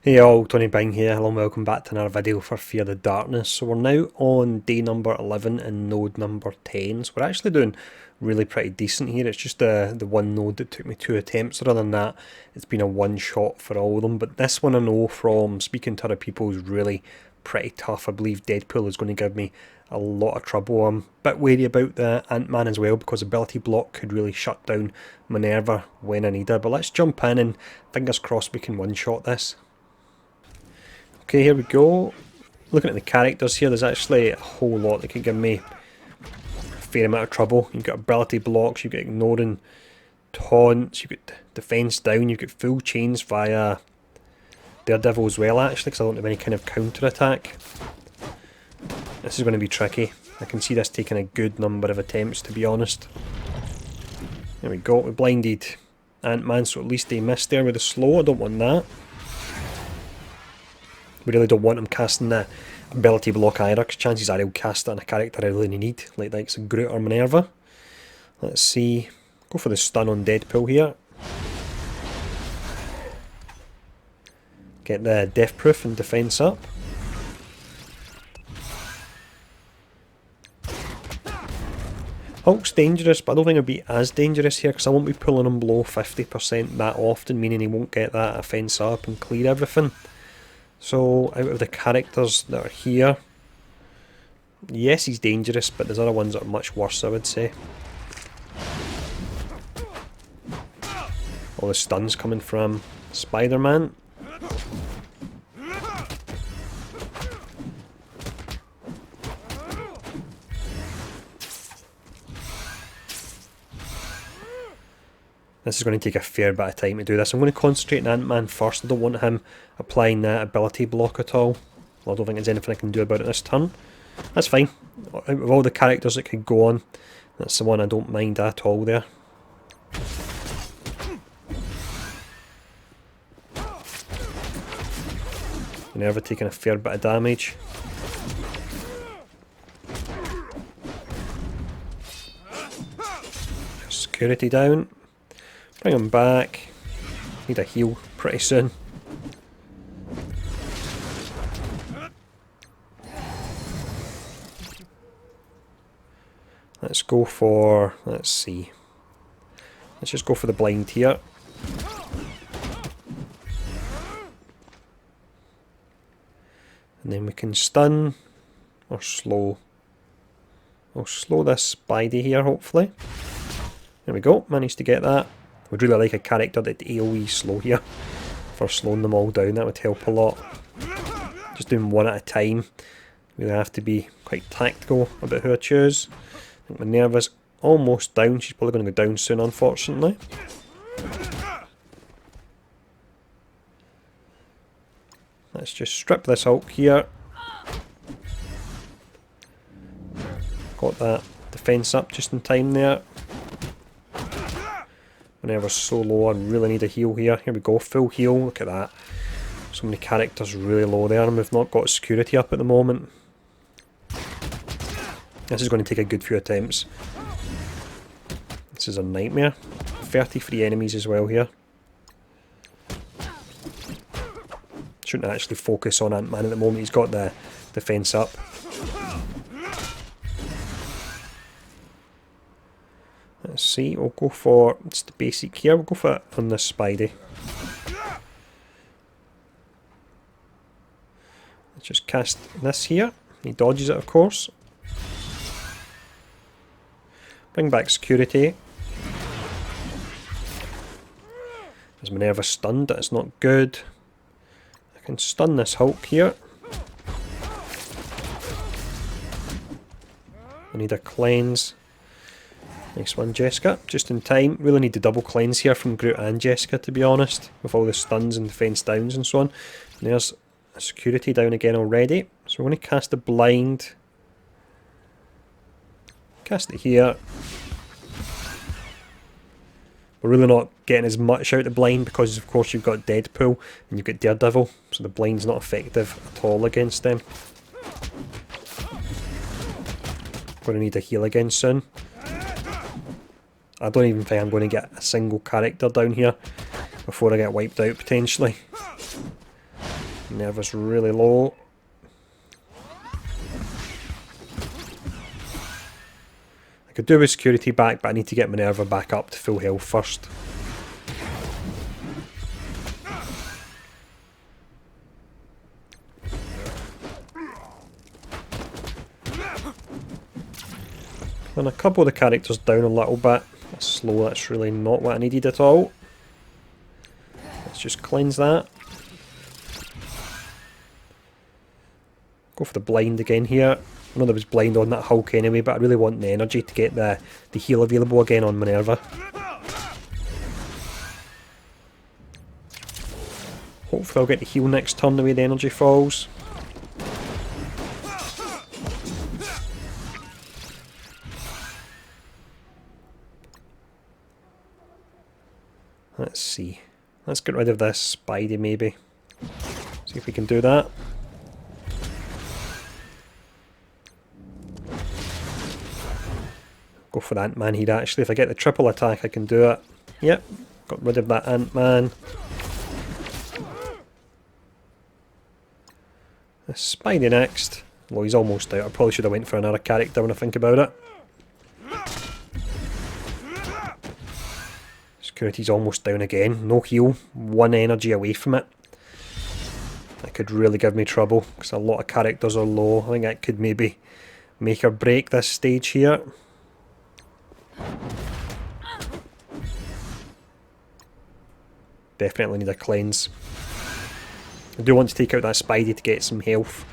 Hey all, Tony Bing here. Hello and welcome back to another video for Fear the Darkness. So we're now on day number 11 and node number 10. So we're actually doing really pretty decent here. It's just the one node that took me 2 attempts. Other than that, it's been a one shot for all of them. But this one I know from speaking to other people is really pretty tough. I believe Deadpool is going to give me a lot of trouble. I'm a bit wary about the Ant-Man as well because ability block could really shut down Minerva when I need her. But let's jump in and fingers crossed we can one shot this. Okay, here we go. Looking at the characters here, there's actually a whole lot that can give me a fair amount of trouble. You've got ability blocks, you've got ignoring taunts, you've got defense down, you've got full chains via Daredevil as well actually, because I don't have any kind of counter attack. This is going to be tricky. I can see this taking a good number of attempts, to be honest. There we go, we blinded Ant-Man, so at least they missed there with the slow. I don't want that. We really don't want him casting the ability block either, because chances are he'll cast it on a character I really need, like it's a Groot or Minerva. Let's see. Go for the stun on Deadpool here. Get the death proof and defense up. Hulk's dangerous, but I don't think he'll be as dangerous here because I won't be pulling him below 50% that often, meaning he won't get that offense up and clear everything. So, out of the characters that are here, yes, he's dangerous, but there's other ones that are much worse, I would say. All the stuns coming from Spider-Man. This is going to take a fair bit of time to do this. I'm going to concentrate on Ant-Man first. I don't want him applying that ability block at all. Well, I don't think there's anything I can do about it this turn. That's fine. Out of all the characters that could go on, that's the one I don't mind at all there. Minerva taking a fair bit of damage. Security down. Bring him back. Need a heal pretty soon. Let's go for, let's see. Let's just go for the blind here. And then we can stun or slow. We'll slow this Spidey here hopefully. There we go, managed to get that. Would really like a character that AoE slow here for slowing them all down. That would help a lot. Just doing one at a time. Really have to be quite tactical about who I choose. I think Minerva's almost down. She's probably going to go down soon, unfortunately. Let's just strip this Hulk here. Got that defense up just in time there. Minerva's so low, I really need a heal here. Here we go, full heal, look at that. So many characters really low there, and we've not got security up at the moment. This is going to take a good few attempts. This is a nightmare. 33 enemies as well here. Shouldn't actually focus on Ant-Man at the moment, he's got the defense up. Let's see, we'll go for, it's the basic here, we'll go for it on this Spidey. Let's just cast this here, he dodges it of course. Bring back security. As Minerva stunned, that's not good. I can stun this Hulk here. I need a cleanse. Nice one, Jessica. Just in time. Really need the double cleanse here from Groot and Jessica, to be honest. With all the stuns and defense downs and so on. And there's a security down again already. So we're going to cast a blind. Cast it here. We're really not getting as much out of the blind because, of course, you've got Deadpool and you've got Daredevil. So the blind's not effective at all against them. Going to need a heal again soon. I don't even think I'm going to get a single character down here before I get wiped out potentially. Minerva's really low. I could do with security back, but I need to get Minerva back up to full health first. And a couple of the characters down a little bit. That's slow, that's really not what I needed at all. Let's just cleanse that. Go for the blind again here. I know there was blind on that Hulk anyway, but I really want the energy to get the heal available again on Minerva. Hopefully I'll get the heal next turn the way the energy falls. Let's see. Let's get rid of this Spidey maybe. See if we can do that. Go for the Ant-Man here actually. If I get the triple attack I can do it. Yep, got rid of that Ant-Man. The Spidey next. Well, he's almost out. I probably should have went for another character when I think about it. Security's almost down again. No heal. 1 energy away from it. That could really give me trouble because a lot of characters are low. I think that could maybe make or break this stage here. Definitely need a cleanse. I do want to take out that Spidey to get some health,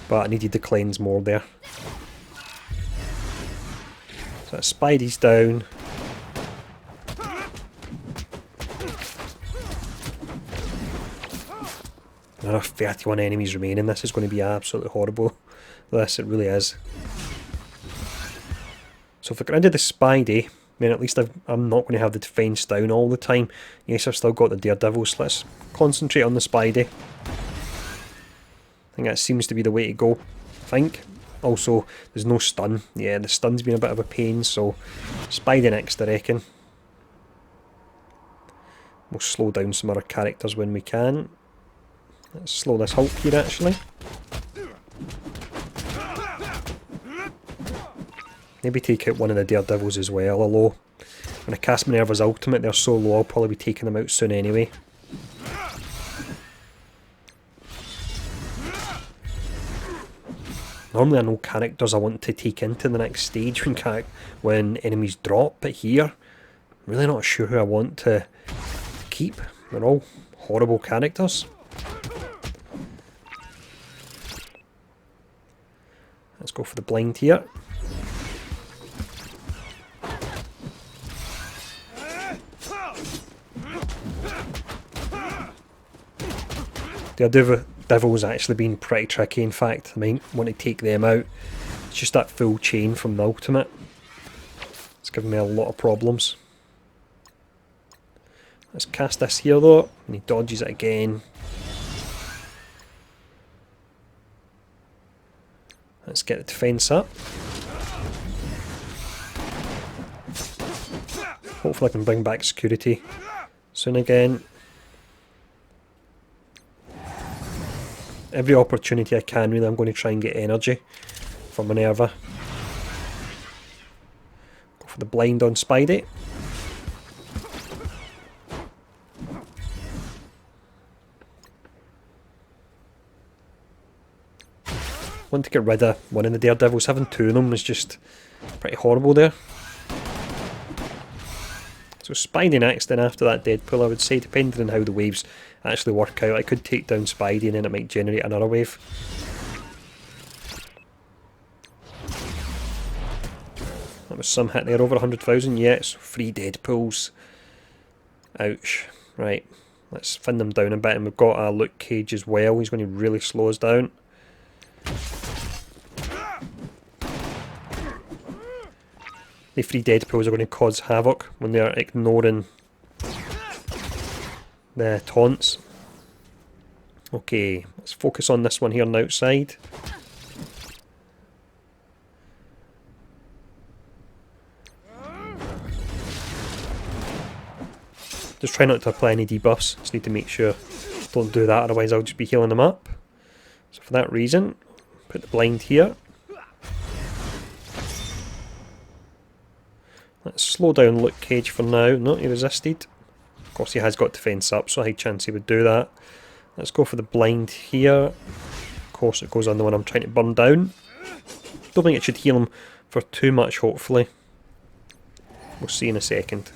but I needed to cleanse more there. So that Spidey's down. There are 31 enemies remaining. This is going to be absolutely horrible. This, it really is. So if I get rid of the Spidey, then at least I'm not going to have the defence down all the time. Yes, I've still got the Daredevils. So let's concentrate on the Spidey. I think that seems to be the way to go, I think. Also, there's no stun. Yeah, the stun's been a bit of a pain, so Spidey next, I reckon. We'll slow down some other characters when we can. Let's slow this Hulk here, actually. Maybe take out one of the Daredevils as well, although when I cast Minerva's ultimate, they're so low, I'll probably be taking them out soon anyway. Normally I know characters I want to take into the next stage when enemies drop, but here, I'm really not sure who I want to keep. They're all horrible characters. Let's go for the blind here. Daredevil's actually been pretty tricky, in fact. I might want to take them out. It's just that full chain from the ultimate. It's giving me a lot of problems. Let's cast this here though, and he dodges it again. Let's get the defence up. Hopefully I can bring back security soon again. Every opportunity I can, really, I'm going to try and get energy for Minerva. Go for the blind on Spidey. Want to get rid of one of the Daredevils. Having 2 of them is just pretty horrible there. So Spidey next, then after that Deadpool, I would say, depending on how the waves actually work out. I could take down Spidey and then it might generate another wave. That was some hit there, over 100,000. Yeah, it's 3 Deadpools. Ouch. Right, let's thin them down a bit, and we've got a Luke Cage as well. He's going to really slow us down. The 3 Deadpools are going to cause havoc when they're ignoring the taunts. Okay, let's focus on this one here on the outside. Just try not to apply any debuffs, just need to make sure Don't do that, otherwise I'll just be healing him up. So for that reason, put the blind here. Let's slow down Luke Cage for now. No, he resisted. Of course he has got defence up, so a high chance he would do that. Let's go for the blind here. Of course it goes on the one I'm trying to burn down. Don't think it should heal him for too much, hopefully. We'll see in a second.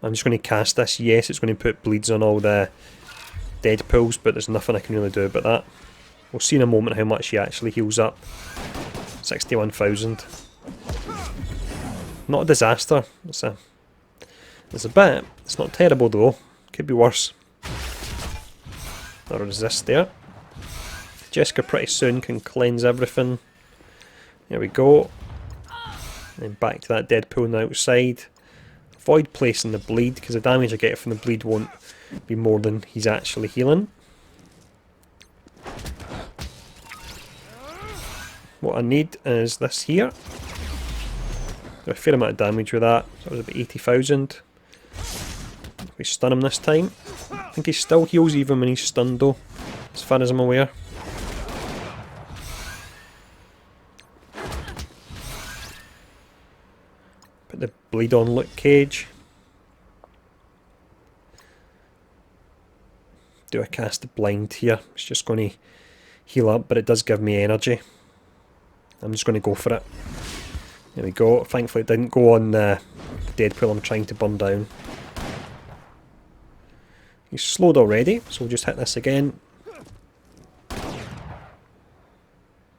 I'm just going to cast this. Yes, it's going to put bleeds on all the dead pools, but there's nothing I can really do about that. We'll see in a moment how much he actually heals up. 61,000. Not a disaster. It's a bit. It's not terrible though. Could be worse. I'll resist there. Jessica pretty soon can cleanse everything. There we go. And back to that dead pool on the outside. Avoid placing the bleed, because the damage I get from the bleed won't be more than he's actually healing. What I need is this here. Do a fair amount of damage with that. So that was about 80,000. We stun him this time. I think he still heals even when he's stunned though, as far as I'm aware. Put the bleed on Luke Cage. Do a cast of blind here. It's just going to heal up, but it does give me energy. I'm just going to go for it. There we go. Thankfully it didn't go on the dead pool I'm trying to burn down. He's slowed already, so we'll just hit this again.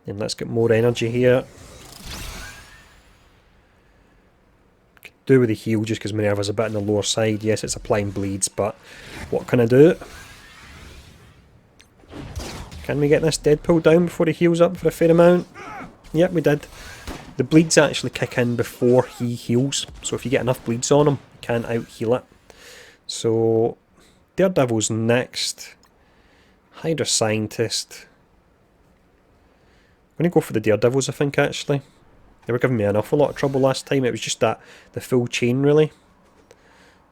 And let's get more energy here. Could do with the heal just because Minerva's a bit on the lower side. Yes, it's applying bleeds, but what can I do? Can we get this dead pool down before he heals up for a fair amount? Yep, we did. The bleeds actually kick in before he heals, so if you get enough bleeds on him, you can out-heal it. So, Daredevil's next. Hydra Scientist. I'm going to go for the Daredevils, I think, actually. They were giving me an awful lot of trouble last time. It was just that, the full chain, really.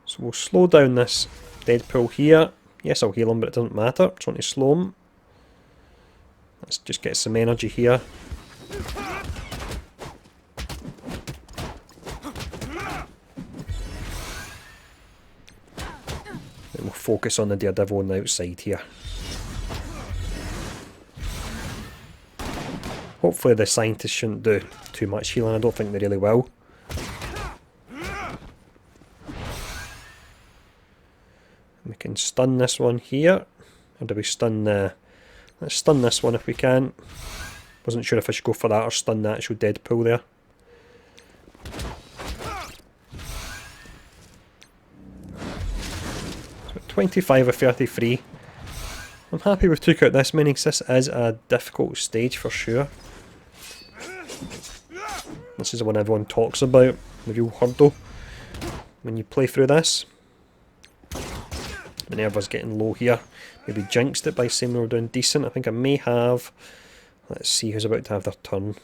So we'll slow down this Deadpool here. Yes, I'll heal him, but it doesn't matter. Just want to slow him. Let's just get some energy here. Then we'll focus on the Daredevil on the outside here. Hopefully the scientists shouldn't do too much healing. I don't think they really will. We can stun this one here. Or do we stun the... Let's stun this one if we can. Wasn't sure if I should go for that or stun the actual Deadpool there. So 25 of 33. I'm happy we took out this many because this is a difficult stage for sure. This is the one everyone talks about, the real hurdle when you play through this. Minerva's getting low here. Maybe jinxed it by saying we were doing decent. I think I may have. Let's see who's about to have their turn.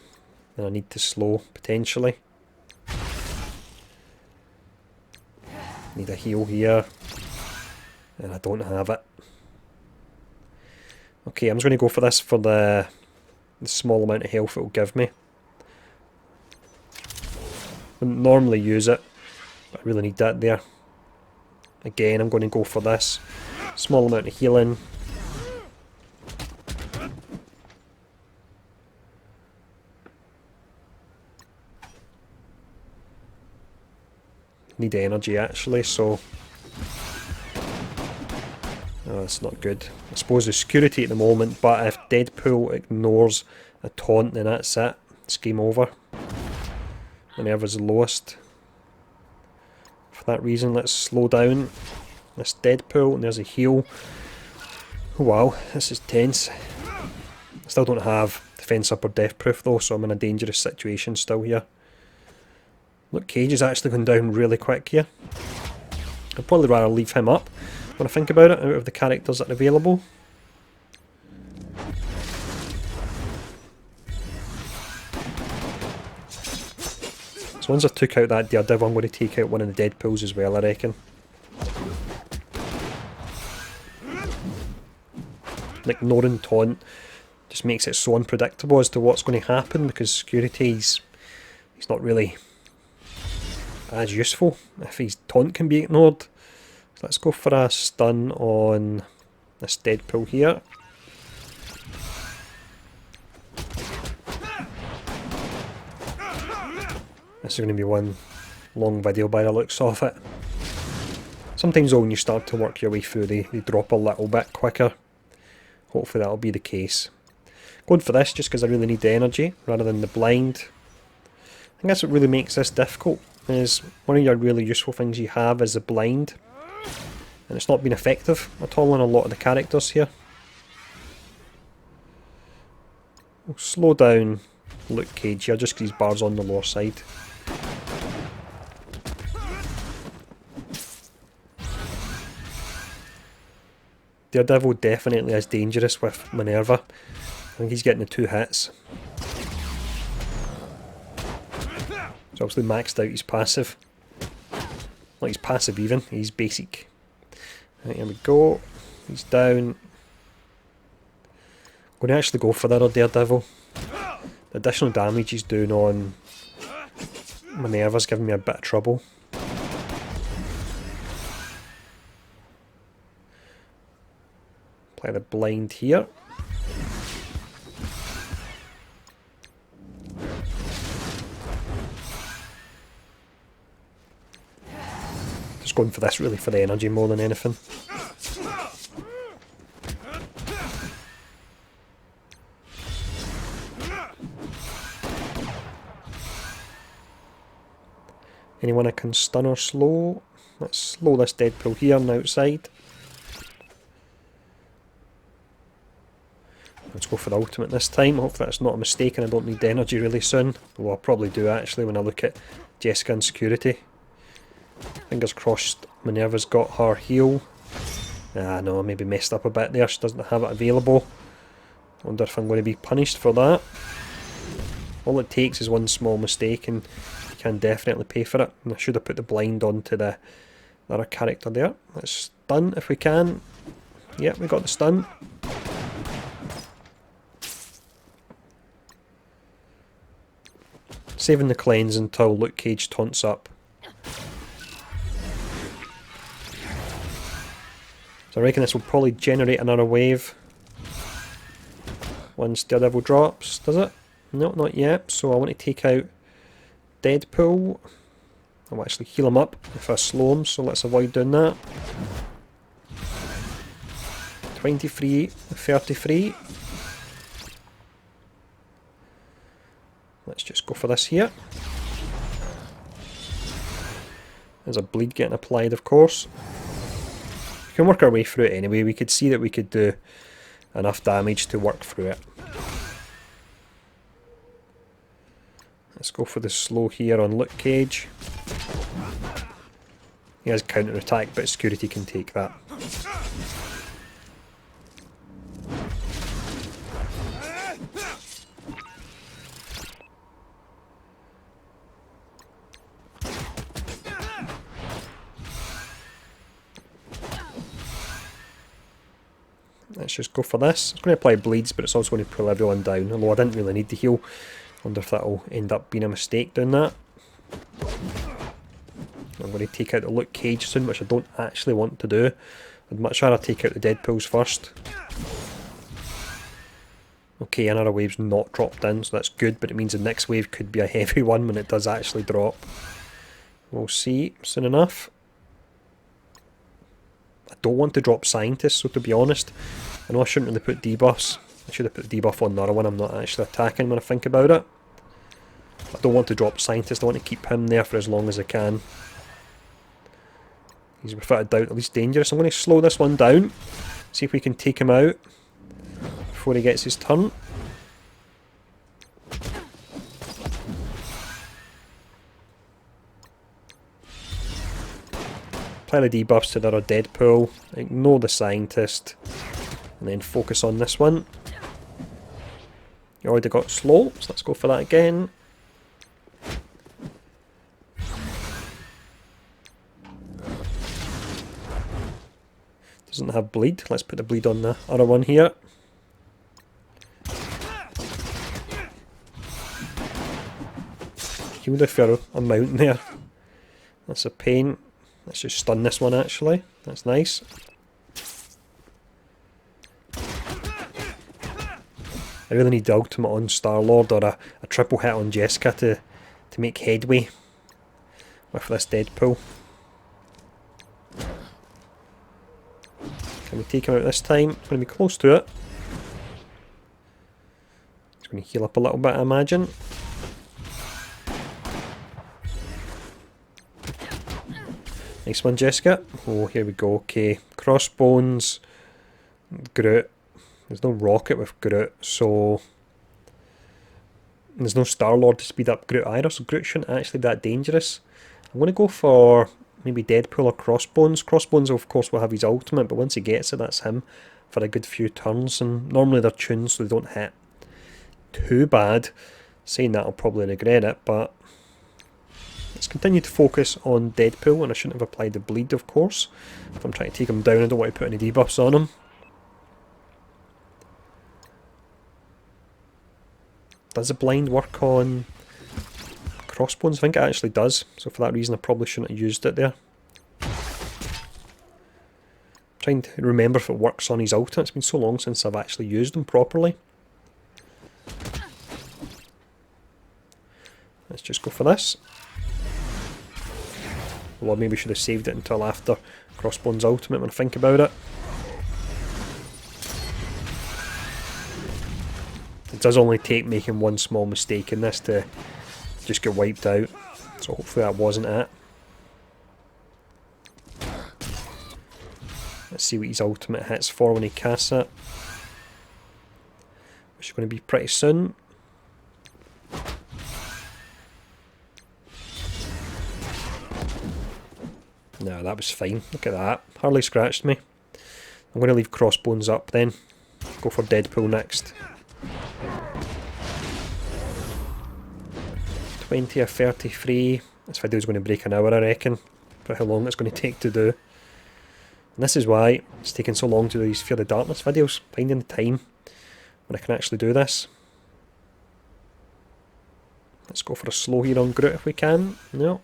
And I need to slow, potentially. Need a heal here. And I don't have it. Okay, I'm just going to go for this for the small amount of health it will give me. Wouldn't normally use it, but I really need that there. Again, I'm going to go for this. Small amount of healing. Need energy actually, so... Oh, that's not good. I suppose there's security at the moment, but if Deadpool ignores a taunt, then that's it. It's game over. Minerva's the lowest. For that reason, let's slow down this Deadpool, and there's a heal. Oh wow, this is tense. I still don't have defense up or death proof though, so I'm in a dangerous situation still here. Look, Cage is actually going down really quick here. I'd probably rather leave him up when I think about it, out of the characters that are available. So once I took out that Daredevil, I'm going to take out one of the Deadpools as well, I reckon. ignoring taunt just makes it so unpredictable as to what's going to happen, because security's he's not really as useful if his taunt can be ignored. So let's go for a stun on this Deadpool here. This is going to be one long video by the looks of it. Sometimes though, when you start to work your way through, they drop a little bit quicker. Hopefully that'll be the case. Going for this just because I really need the energy rather than the blind. I think that's what really makes this difficult, is one of your really useful things you have is the blind. And it's not been effective at all on a lot of the characters here. We'll slow down Luke Cage here just because his bar's on the lower side. Daredevil definitely is dangerous with Minerva. I think he's getting the 2 hits. He's obviously maxed out his passive. Not his passive even, he's basic. Right, here we go. He's down. I'm going to actually go for the other Daredevil. The additional damage he's doing on Minerva's giving me a bit of trouble. Apply the blind here. Just going for this really for the energy more than anything. Anyone I can stun or slow? Let's slow this Deadpool here on the outside. Let's go for the ultimate this time. Hopefully that's not a mistake and I don't need the energy really soon. Well, I'll probably do actually when I look at Jessica and security. Fingers crossed Minerva's got her heal. Ah no, I maybe messed up a bit there. She doesn't have it available. Wonder if I'm going to be punished for that. All it takes is one small mistake and you can definitely pay for it. And I should have put the blind onto the other character there. Let's stun if we can. Yep, we got the stun. Saving the cleanse until Luke Cage taunts up. So I reckon this will probably generate another wave once Daredevil drops, does it? No, not yet. So I want to take out Deadpool. I'll actually heal him up if I slow him, so let's avoid doing that. 23, 33. Let's just go for this here. There's a bleed getting applied, of course. We can work our way through it anyway. We could see that we could do enough damage to work through it. Let's go for the slow here on Luke Cage. He has counter attack, but security can take that. Let's just go for this. It's going to apply bleeds, but it's also going to pull everyone down, although I didn't really need to heal. Wonder if that'll end up being a mistake doing that. I'm going to take out the Luke Cage soon, which I don't actually want to do. I'd much rather take out the Deadpools first. Okay, another wave's not dropped in, so that's good, but it means the next wave could be a heavy one when it does actually drop. We'll see soon enough. I don't want to drop Scientists, so to be honest, I know I shouldn't really put debuffs. I should have put the debuff on the other one I'm not actually attacking when I think about it. I don't want to drop Scientist, I want to keep him there for as long as I can. He's without a doubt at least dangerous. I'm going to slow this one down, see if we can take him out before he gets his turn. Apply the debuffs to the other Deadpool, ignore the Scientist, and then focus on this one. You already got slow, so let's go for that again. Doesn't have bleed, let's put the bleed on the other one here. healed a fair amount there. That's a pain. Let's just stun this one actually. That's nice. I really need the ultimate on Star-Lord or a triple hit on Jessica to make headway with this Deadpool. Can we take him out this time? It's going to be close to it. It's going to heal up a little bit, I imagine. Nice one, Jessica. Oh, here we go. Okay, Crossbones, Groot. There's no rocket with Groot, so there's no Star-Lord to speed up Groot either, so Groot shouldn't actually be that dangerous. I'm going to go for maybe Deadpool or Crossbones. Crossbones, of course, will have his ultimate, but once he gets it, that's him for a good few turns, and normally they're tuned so they don't hit too bad. Saying that, I'll probably regret it, but let's continue to focus on Deadpool, and I shouldn't have applied the bleed, of course. If I'm trying to take him down, I don't want to put any debuffs on him. Does the blind work on Crossbones? I think it actually does, so for that reason I probably shouldn't have used it there. I'm trying to remember if it works on his ultimate. It's been so long since I've actually used him properly. Let's just go for this. Well, maybe should have saved it until after Crossbones' ultimate when I think about it. It does only take making one small mistake in this to just get wiped out, so hopefully that wasn't it. Let's see what his ultimate hits for when he casts it, which is going to be pretty soon. No, that was fine. Look at that. Hardly scratched me. I'm going to leave Crossbones up then. Go for Deadpool next. 20 or 33. This video is going to break an hour, I reckon, for how long it's going to take to do. And this is why it's taking so long to do these Fear the Darkness videos, finding the time when I can actually do this. Let's go for a slow here on Groot if we can. No.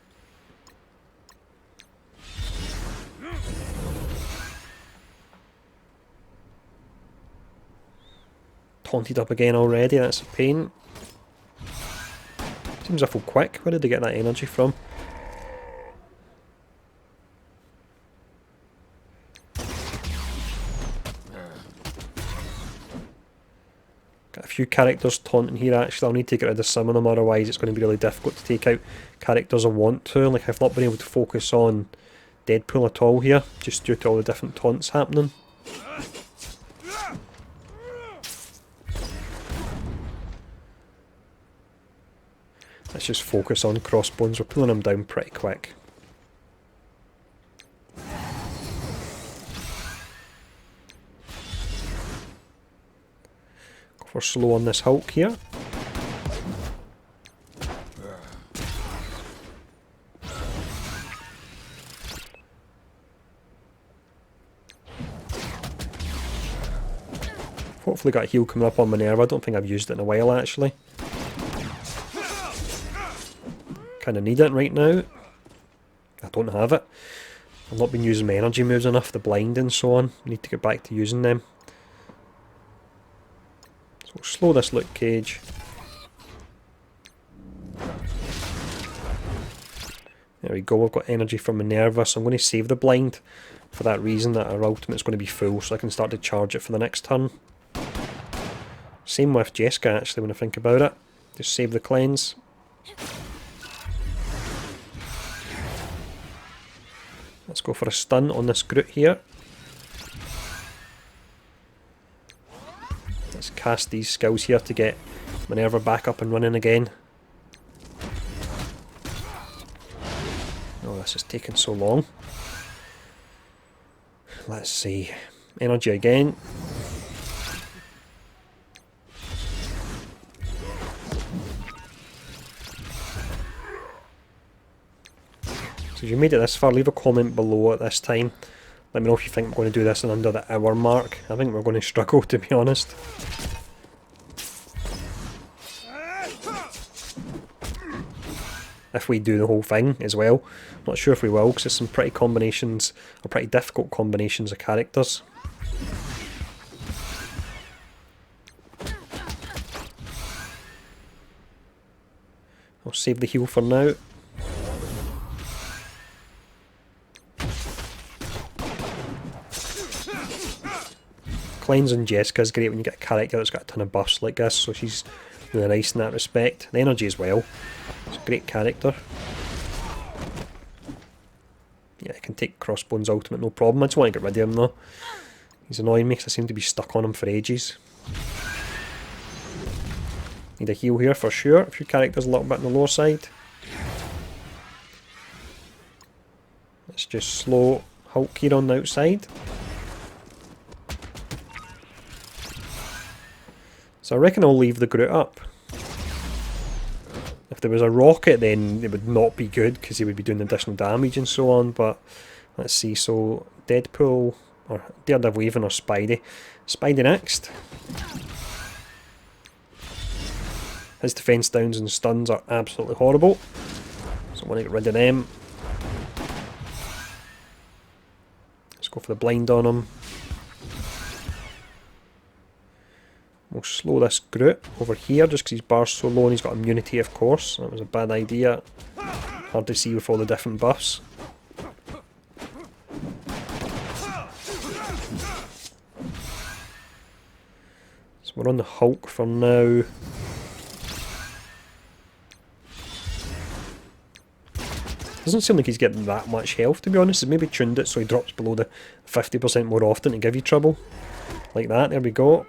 Taunted up again already, that's a pain. Seems awful quick. Where did they get that energy from? Got a few characters taunting here actually. I'll need to get rid of some of them, otherwise it's going to be really difficult to take out characters I want to. Like, I've not been able to focus on Deadpool at all here, just due to all the different taunts happening. Let's just focus on Crossbones. We're pulling him down pretty quick. Go for slow on this Hulk here. Hopefully got a heal coming up on Minerva. I don't think I've used it in a while actually. Kind of need it right now. I don't have it. I've not been using my energy moves enough, the blind and so on. I need to get back to using them. So we'll slow this Luke Cage. There we go, we've got energy from Minerva, so I'm going to save the blind for that reason, that our ultimate's going to be full, so I can start to charge it for the next turn. Same with Jessica actually when I think about it. Just save the cleanse. Let's go for a stun on this Groot here. Let's cast these skills here to get Minerva back up and running again. Oh, this is taking so long. Let's see. Energy again. So if you made it this far, leave a comment below at this time. Let me know if you think we're going to do this in under the hour mark. I think we're going to struggle, to be honest. if we do the whole thing as well. Not sure if we will, because there's some pretty combinations, or pretty difficult combinations of characters. I'll save the heal for now. Cleanse on Jessica is great when you get a character that's got a ton of buffs like this, so she's really nice in that respect. The energy as well. It's a great character. Yeah, I can take Crossbone's ultimate, no problem. I just want to get rid of him though. He's annoying me because I seem to be stuck on him for ages. Need a heal here for sure. A few characters a little bit on the lower side. Let's just slow Hulk here on the outside. So I reckon I'll leave the Groot up. If there was a rocket, then it would not be good because he would be doing additional damage and so on. But let's see. So Deadpool or Daredevil even or Spidey. Spidey next. His defense downs and stuns are absolutely horrible. So I want to get rid of them. Let's go for the blind on him. We'll slow this Groot over here just because his bar's so low and he's got immunity, of course. That was a bad idea. Hard to see with all the different buffs. So we're on the Hulk for now. Doesn't seem like he's getting that much health, to be honest. He's maybe tuned it so he drops below the 50% more often to give you trouble. Like that, there we go.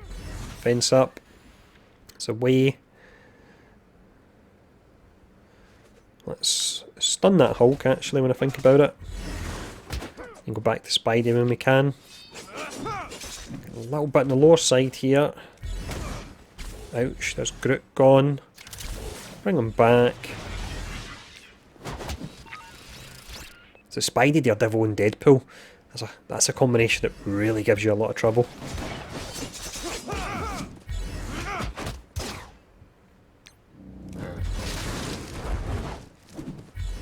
Fence up. It's away. Let's stun that Hulk actually when I think about it. And go back to Spidey when we can. A little bit on the lower side here. Ouch, there's Groot gone. Bring him back. So Spidey, Daredevil and Deadpool. That's a combination that really gives you a lot of trouble.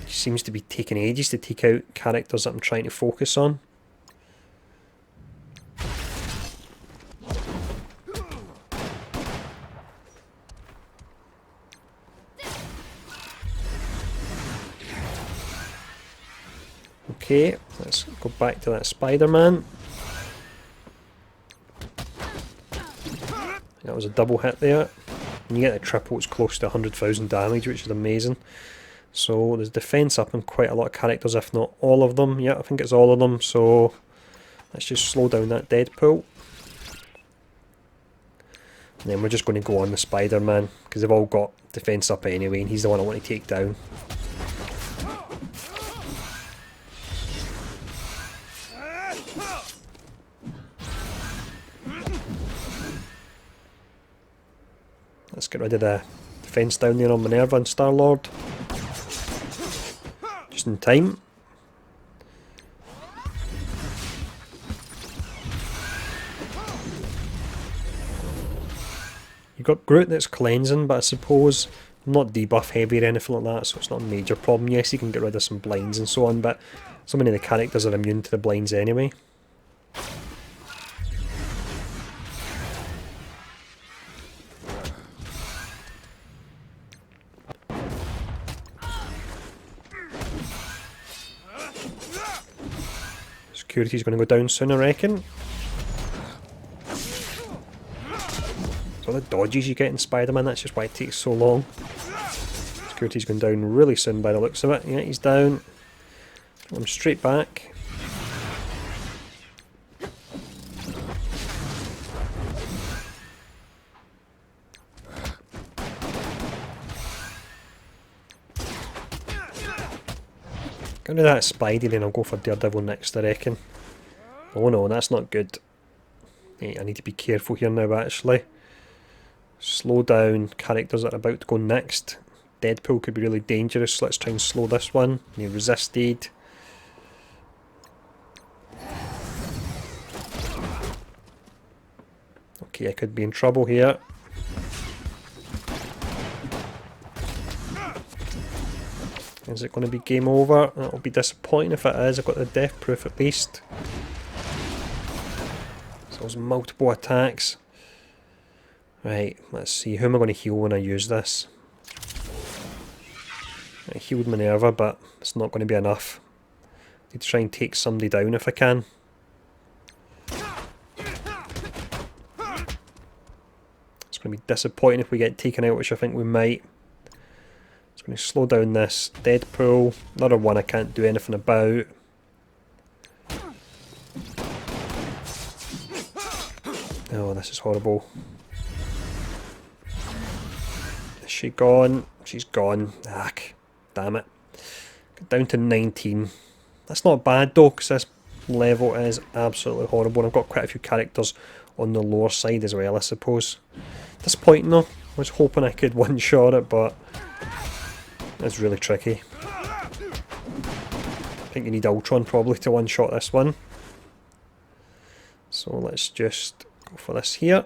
Seems to be taking ages to take out characters that I'm trying to focus on. Okay, let's go back to that Spider-Man. That was a double hit there. When you get a triple, it's close to 100,000 damage, which is amazing. So there's defense up on quite a lot of characters, if not all of them. Yeah, I think it's all of them. So let's just slow down that Deadpool. And then we're just going to go on the Spider-Man, because they've all got defense up anyway, and he's the one I want to take down. Let's get rid of the defense down there on Minerva and Star-Lord. Just in time. You've got Groot that's cleansing, but I suppose not debuff heavy or anything like that, so it's not a major problem. Yes, you can get rid of some blinds and so on, but so many of the characters are immune to the blinds anyway. Security's going to go down soon, I reckon. So the dodges you get in Spider-Man, that's just why it takes so long. Security's going down really soon by the looks of it. Yeah, he's down. I'm straight back. Get rid of that Spidey, then I'll go for Daredevil next, I reckon. Oh no, that's not good. Hey, I need to be careful here now, actually. Slow down characters that are about to go next. Deadpool could be really dangerous. Let's try and slow this one. He resisted. Okay, I could be in trouble here. Is it going to be game over? That'll be disappointing if it is. I've got the death proof at least. So there's multiple attacks. Right, let's see. Who am I going to heal when I use this? I healed Minerva, but it's not going to be enough. I need to try and take somebody down if I can. It's going to be disappointing if we get taken out, which I think we might. It's going to slow down this Deadpool. Another one I can't do anything about. Oh, this is horrible. Is she gone? She's gone. Ah, damn it. Get down to 19. That's not bad though, because this level is absolutely horrible. And I've got quite a few characters on the lower side as well, I suppose. Disappointing though. I was hoping I could one-shot it, but it's really tricky. I think you need Ultron probably to one-shot this one. So let's just go for this here.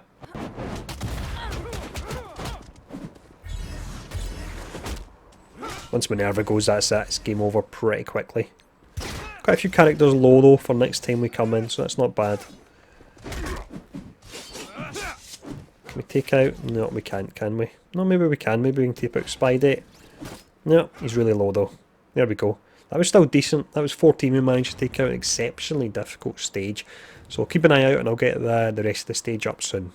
Once Minerva goes, that's it. It's game over pretty quickly. Quite a few characters low though for next time we come in, so that's not bad. Can we take out? No, we can't, can we? No, maybe we can. Maybe we can take out Spidey. No, he's really low though. There we go. That was still decent. That was 14 we managed to take out. An exceptionally difficult stage. So keep an eye out and I'll get the rest of the stage up soon.